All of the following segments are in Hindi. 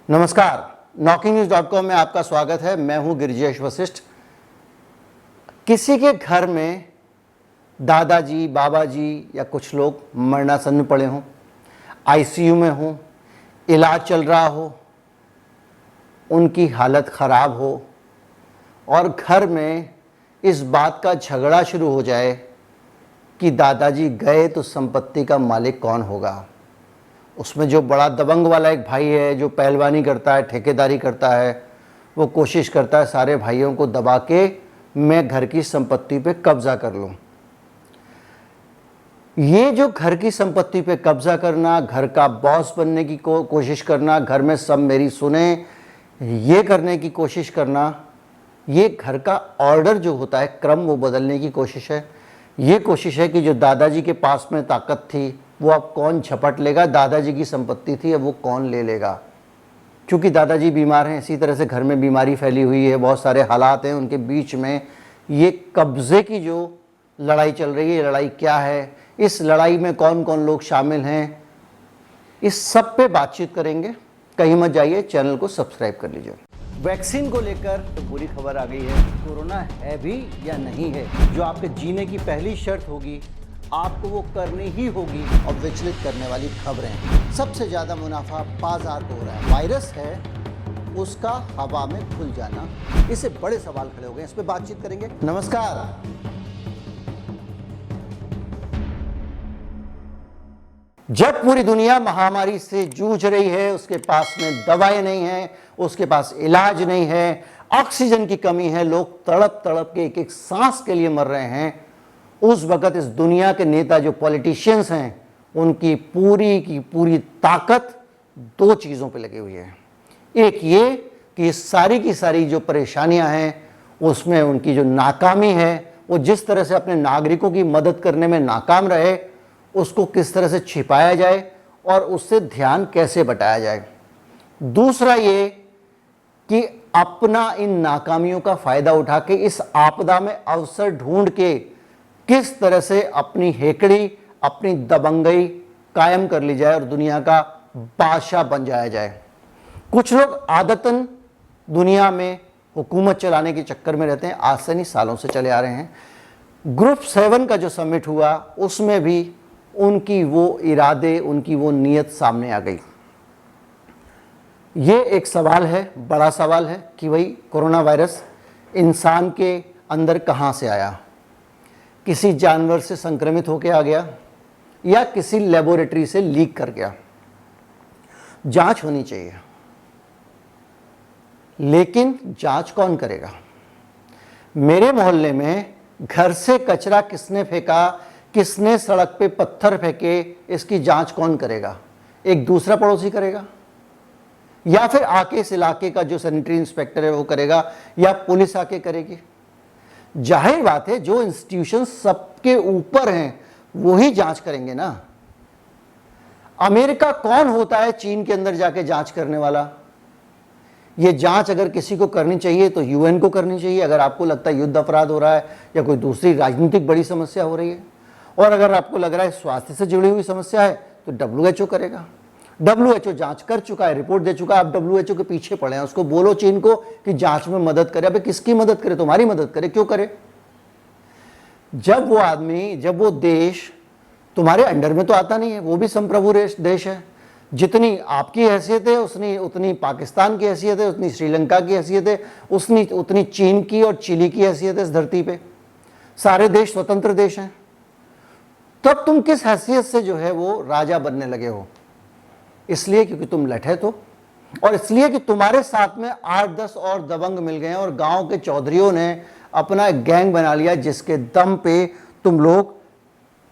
नमस्कार, knocking.com में आपका स्वागत है। मैं हूं गिरिजेश वशिष्ठ। किसी के घर में दादाजी, बाबाजी या कुछ लोग मरणासन में पड़े हों, आईसीयू में हों, इलाज चल रहा हो, उनकी हालत ख़राब हो और घर में इस बात का झगड़ा शुरू हो जाए कि दादाजी गए तो संपत्ति का मालिक कौन होगा। उसमें जो बड़ा दबंग वाला एक भाई है, जो पहलवानी करता है, ठेकेदारी करता है, वो कोशिश करता है सारे भाइयों को दबा के मैं घर की संपत्ति पे कब्जा कर लूं। ये जो घर की संपत्ति पे कब्जा करना, घर का बॉस बनने की कोशिश करना, घर में सब मेरी सुने, ये करने की कोशिश करना, ये घर का ऑर्डर जो होता है, क्रम, वो बदलने की कोशिश है। ये कोशिश है कि जो दादाजी के पास में ताकत थी वो अब कौन झपट लेगा, दादाजी की संपत्ति थी अब वो कौन ले लेगा। क्योंकि दादाजी बीमार हैं, इसी तरह से घर में बीमारी फैली हुई है, बहुत सारे हालात हैं, उनके बीच में ये कब्जे की जो लड़ाई चल रही है, ये लड़ाई क्या है, इस लड़ाई में कौन कौन लोग शामिल हैं, इस सब पे बातचीत करेंगे। कहीं मत जाइए, चैनल को सब्सक्राइब कर लीजिए। वैक्सीन को लेकर तो बुरी खबर आ गई है। कोरोना है भी या नहीं है, जो आपके जीने की पहली शर्त होगी आपको वो करनी ही होगी। और विचलित करने वाली खबरें, सबसे ज्यादा मुनाफा बाजार को हो रहा है। वायरस है, उसका हवा में खुल जाना, इससे बड़े सवाल खड़े हो गए। इस पे बातचीत करेंगे। नमस्कार। जब पूरी दुनिया महामारी से जूझ रही है, उसके पास में दवाएं नहीं है, उसके पास इलाज नहीं है, ऑक्सीजन की कमी है, लोग तड़प तड़प के एक एक सांस के लिए मर रहे हैं, उस वक़्त इस दुनिया के नेता जो पॉलिटिशियंस हैं, उनकी पूरी की पूरी ताकत दो चीज़ों पे लगी हुई है। एक ये कि सारी की सारी जो परेशानियां हैं उसमें उनकी जो नाकामी है, वो जिस तरह से अपने नागरिकों की मदद करने में नाकाम रहे, उसको किस तरह से छिपाया जाए और उससे ध्यान कैसे बटाया जाए। दूसरा ये कि अपना इन नाकामियों का फ़ायदा उठा के इस आपदा में अवसर ढूंढ के किस तरह से अपनी हेकड़ी, अपनी दबंगई कायम कर ली जाए और दुनिया का बादशाह बन जाया जाए। कुछ लोग आदतन दुनिया में हुकूमत चलाने के चक्कर में रहते हैं, आज से नहीं सालों से चले आ रहे हैं। ग्रुप 7 का जो समिट हुआ उसमें भी उनकी वो इरादे, उनकी वो नीयत सामने आ गई। ये एक सवाल है, बड़ा सवाल है कि भाई कोरोना वायरस इंसान के अंदर कहाँ से आया, किसी जानवर से संक्रमित होकर आ गया या किसी लेबोरेटरी से लीक कर गया। जांच होनी चाहिए, लेकिन जांच कौन करेगा। मेरे मोहल्ले में घर से कचरा किसने फेंका, किसने सड़क पे पत्थर फेंके, इसकी जांच कौन करेगा। एक दूसरा पड़ोसी करेगा या फिर आके इस इलाके का जो सैनिटरी इंस्पेक्टर है वो करेगा या पुलिस आके करेगी। जाहिर बात है जो इंस्टीट्यूशन सबके ऊपर हैं वही जांच करेंगे ना। अमेरिका कौन होता है चीन के अंदर जाके जांच करने वाला। ये जांच अगर किसी को करनी चाहिए तो यूएन को करनी चाहिए, अगर आपको लगता है युद्ध अपराध हो रहा है या कोई दूसरी राजनीतिक बड़ी समस्या हो रही है। और अगर आपको लग रहा है स्वास्थ्य से जुड़ी हुई समस्या है तो WHO करेगा। WHO जांच कर चुका है, रिपोर्ट दे चुका है। आप WHO के पीछे पड़े हैं। उसको बोलो चीन को कि जांच में मदद करे। अबे किसकी मदद करे, तुम्हारी मदद करे, क्यों करे। जब वो आदमी, जब वो देश तुम्हारे अंडर में तो आता नहीं है, वो भी संप्रभु देश है। जितनी आपकी हैसियत है उतनी पाकिस्तान की हैसियत है, उतनी श्रीलंका की हैसियत है, उतनी चीन की और चिली की हैसियत है इस धरती पे। सारे देश स्वतंत्र देश हैं। तब तुम किस हैसियत से जो है वो राजा बनने लगे हो। इसलिए क्योंकि तुम लठे तो, और इसलिए कि तुम्हारे साथ में 8-10 और दबंग मिल गए हैं और गांव के चौधरियों ने अपना एक गैंग बना लिया जिसके दम पे तुम लोग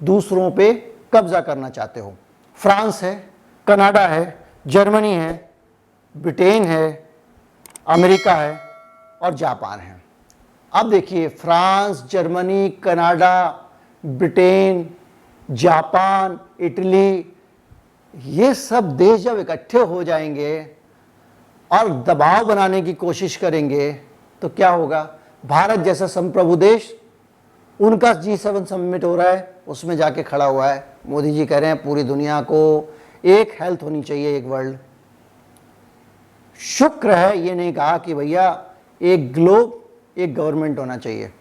दूसरों पे कब्जा करना चाहते हो। फ्रांस है, कनाडा है, जर्मनी है, ब्रिटेन है, अमेरिका है और जापान है। अब देखिए, France, Germany, Canada, Britain, Japan, Italy, ये सब देश जब इकट्ठे हो जाएंगे और दबाव बनाने की कोशिश करेंगे तो क्या होगा। भारत जैसा संप्रभु देश, उनका G7 समिट हो रहा है, उसमें जाके खड़ा हुआ है। मोदी जी कह रहे हैं पूरी दुनिया को एक हेल्थ होनी चाहिए, एक वर्ल्ड। शुक्र है ये नहीं कहा कि भैया एक ग्लोब एक गवर्नमेंट होना चाहिए,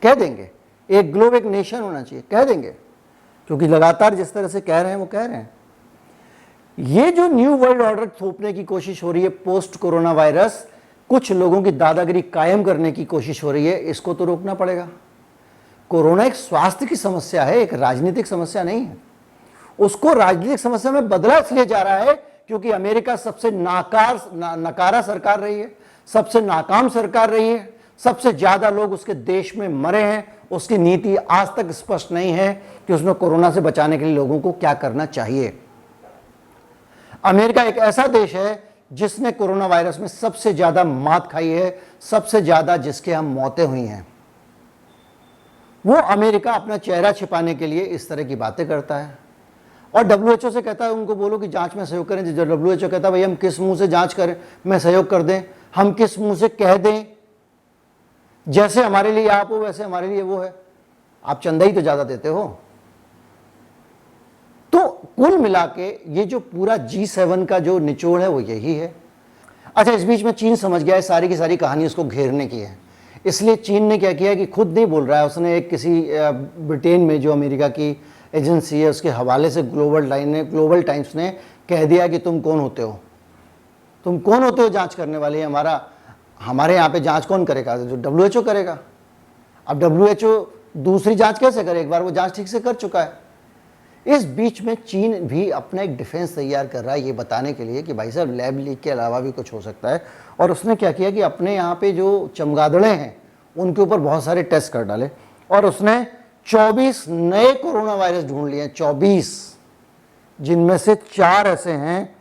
कह देंगे एक ग्लोब एक नेशन होना चाहिए, कह देंगे, क्योंकि लगातार जिस तरह से कह रहे हैं वो कह रहे हैं। ये जो न्यू वर्ल्ड ऑर्डर थोपने की कोशिश हो रही है पोस्ट कोरोना वायरस, कुछ लोगों की दादागिरी कायम करने की कोशिश हो रही है, इसको तो रोकना पड़ेगा। कोरोना एक स्वास्थ्य की समस्या है, एक राजनीतिक समस्या नहीं है। उसको राजनीतिक समस्या में बदला इसलिए जा रहा है क्योंकि अमेरिका सबसे नकारा सरकार रही है, सबसे नाकाम सरकार रही है, सबसे ज्यादा लोग उसके देश में मरे हैं। उसकी नीति आज तक स्पष्ट नहीं है कि उसमें कोरोना से बचाने के लिए लोगों को क्या करना चाहिए। अमेरिका एक ऐसा देश है जिसने कोरोना वायरस में सबसे ज्यादा मात खाई है, सबसे ज्यादा जिसके यहां मौतें हुई हैं। वो अमेरिका अपना चेहरा छिपाने के लिए इस तरह की बातें करता है और डब्ल्यूएचओ से कहता है उनको बोलो कि जांच में सहयोग करें। जब डब्ल्यूएचओ कहता है भाई हम किस मुंह से जांच करें, में सहयोग कर दें, हम किस मुंह से कह दें, जैसे हमारे लिए आप हो वैसे हमारे लिए वो है। आप चंदा ही तो ज्यादा देते हो। तो कुल मिला के ये जो पूरा G7 का जो निचोड़ है वो यही है। अच्छा, इस बीच में चीन समझ गया है सारी की सारी कहानी उसको घेरने की है, इसलिए चीन ने क्या किया कि खुद नहीं बोल रहा है, उसने एक किसी ब्रिटेन में जो अमेरिका की एजेंसी है उसके हवाले से ग्लोबल टाइम्स ने कह दिया कि तुम कौन होते हो, तुम कौन होते हो जांच करने वाले। हमारे यहाँ पे जांच कौन करेगा, जो डब्ल्यूएचओ करेगा। अब डब्ल्यूएचओ दूसरी जांच कैसे करे, एक बार वो जांच ठीक से कर चुका है। इस बीच में चीन भी अपना एक डिफेंस तैयार कर रहा है ये बताने के लिए कि भाई साहब लैब लीक के अलावा भी कुछ हो सकता है। और उसने क्या किया कि अपने यहाँ पे जो चमगादड़े हैं उनके ऊपर बहुत सारे टेस्ट कर डाले और उसने 24 नए कोरोना वायरस ढूंढ लिए, 24, जिनमें से 4 ऐसे हैं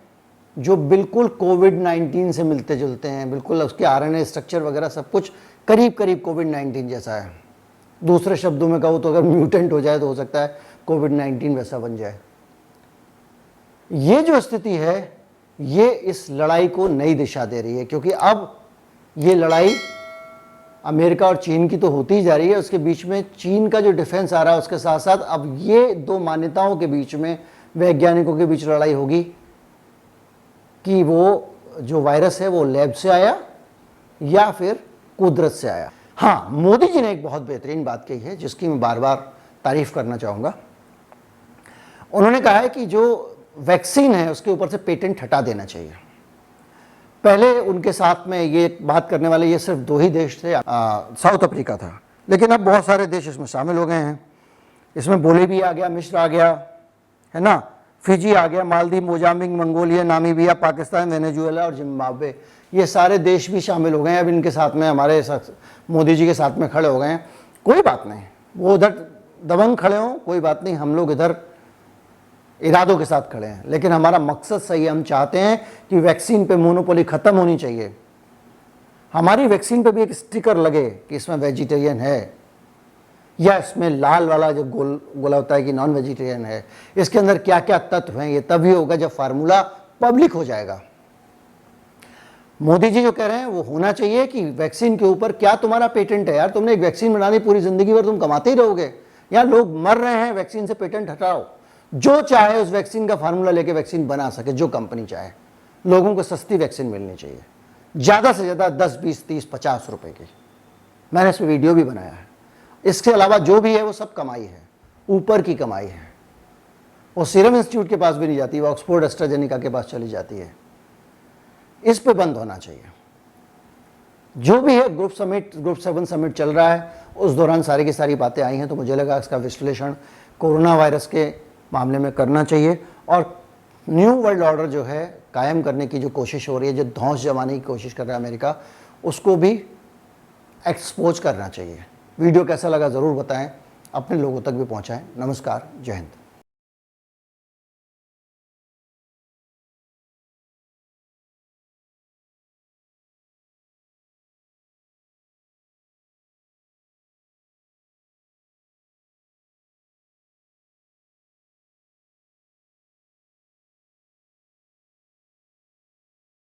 जो बिल्कुल कोविड-19 से मिलते जुलते हैं, बिल्कुल उसके आरएनए स्ट्रक्चर वगैरह सब कुछ करीब करीब कोविड-19 जैसा है। दूसरे शब्दों में कहूँ तो अगर म्यूटेंट हो जाए तो हो सकता है कोविड-19 वैसा बन जाए। ये जो स्थिति है ये इस लड़ाई को नई दिशा दे रही है, क्योंकि अब ये लड़ाई अमेरिका और चीन की तो होती ही जा रही है, उसके बीच में चीन का जो डिफेंस आ रहा है उसके साथ साथ अब ये दो मान्यताओं के बीच में, वैज्ञानिकों के बीच लड़ाई होगी कि वो जो वायरस है वो लैब से आया या फिर कुदरत से आया। हाँ, मोदी जी ने एक बहुत बेहतरीन बात कही है जिसकी मैं बार बार तारीफ करना चाहूँगा। उन्होंने कहा है कि जो वैक्सीन है उसके ऊपर से पेटेंट हटा देना चाहिए। पहले उनके साथ में ये बात करने वाले ये सिर्फ 2 ही देश थे, साउथ अफ्रीका था, लेकिन अब बहुत सारे देश इसमें शामिल हो गए हैं। इसमें बोलीविया आ गया, मिस्र आ गया, है ना, फिजी आ गया, Maldives, Mozambique, Mongolia, Namibia, Pakistan, Venezuela और जिम्बाब्वे, ये सारे देश भी शामिल हो गए हैं। अब इनके साथ में हमारे मोदी जी के साथ में खड़े हो गए हैं। कोई बात नहीं, वो उधर दबंग खड़े हों, कोई बात नहीं, हम लोग इधर इरादों के साथ खड़े हैं। लेकिन हमारा मकसद सही है, हम चाहते हैं कि वैक्सीन पे मोनोपोली खत्म होनी चाहिए। हमारी वैक्सीन पे भी एक स्टिकर लगे कि इसमें वेजिटेरियन है, या इसमें लाल वाला जो गोला होता है कि नॉन वेजिटेरियन है। इसके अंदर क्या क्या तत्व हैं ये तभी होगा जब फार्मूला पब्लिक हो जाएगा। मोदी जी जो कह रहे हैं वो होना चाहिए कि वैक्सीन के ऊपर क्या तुम्हारा पेटेंट है यार, तुमने एक वैक्सीन बनानी, पूरी जिंदगी भर तुम कमाते ही रहोगे, या लोग मर रहे हैं, वैक्सीन से पेटेंट हटाओ। जो चाहे उस वैक्सीन का फार्मूला लेके वैक्सीन बना सके, जो कंपनी चाहे। लोगों को सस्ती वैक्सीन मिलनी चाहिए, ज़्यादा से ज़्यादा 10, 20, 30, 50 रुपए की। मैंने इस पर वीडियो भी बनाया है। इसके अलावा जो भी है वो सब कमाई है, ऊपर की कमाई है। वो सीरम इंस्टीट्यूट के पास भी नहीं जाती, वो ऑक्सफोर्ड एस्ट्राजेनिका के पास चली जाती है। इस पे बंद होना चाहिए। जो भी है ग्रुप 7 समिट चल रहा है, उस दौरान सारी की सारी बातें आई हैं, तो मुझे लगा इसका विश्लेषण कोरोना वायरस के मामले में करना चाहिए। और न्यू वर्ल्ड ऑर्डर जो है कायम करने की जो कोशिश हो रही है, जो धौंस जमाने की कोशिश कर रहा है अमेरिका, उसको भी एक्सपोज करना चाहिए। वीडियो कैसा लगा ज़रूर बताएं, अपने लोगों तक भी पहुंचाएं। नमस्कार, जय हिंद।